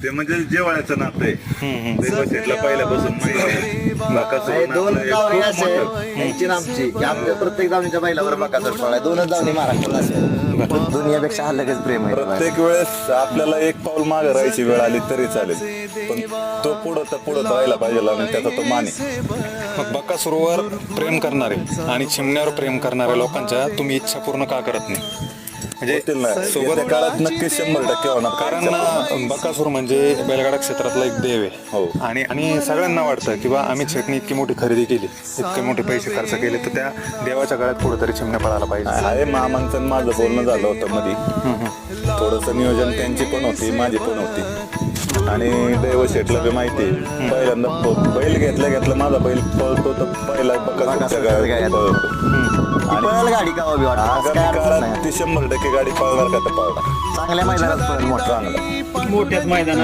ते म्हणजे जेवाळ्याचं नातं आहे. दैवशेठला पहिल्यापासून माहिती आहे. बकासूर दोन नातं दावणी खूप असे मोठं. यांची ना आमची की आमच्या प्रत्येक दावणीच्या बैलावर बकासूर पळाय. दोनच दावणी महाराष्ट्रात असे दुनियापेक्षा अलगच प्रेम आहे. प्रत्येक वेळेस आपल्याला एक पाऊल मागे राहायची वेळ आली तरी चालेल, पण तो पुढं राहायला पाहिजे आणि त्याचा तो मान आहे. मग बकासूरवर प्रेम करणारे आणि चिमण्यावर प्रेम करणाऱ्या लोकांच्या तुम्ही इच्छा पूर्ण का करत नाही? म्हणजे होतील ना सोबत काळात नक्कीच 100% होणार. कारण बकासूर म्हणजे बैलगाडा क्षेत्रातला एक देव हो. आहे आणि सगळ्यांना वाटतं की बा आम्ही शेटनी इतकी मोठी खरेदी केली, इतके मोठे पैसे खर्च केले, तर त्या देवाच्या काळात कुठेतरी चिमण्या पळायला पाहिजे. आहे मामांचं आणि माझं बोलणं झालं होतं मध्ये. थोडंसं नियोजन त्यांची पण होती, माझी पण होती. आणि दैवशेठला बी माहिती आहे. पहिल्यांदा बैल घेतलं माझा बैल पळतो तर पहिला बकासूरच्या गाड्यात पळतो. आणि पळायला गाडी का हवी वाटतं असं काय आगामी अडचण काळात नाही. ती 100% गाडी पळणार का तर पळणार. चांगल्या मैदानात पळेल मोठं. चांगलं मोठ्याच मैदानात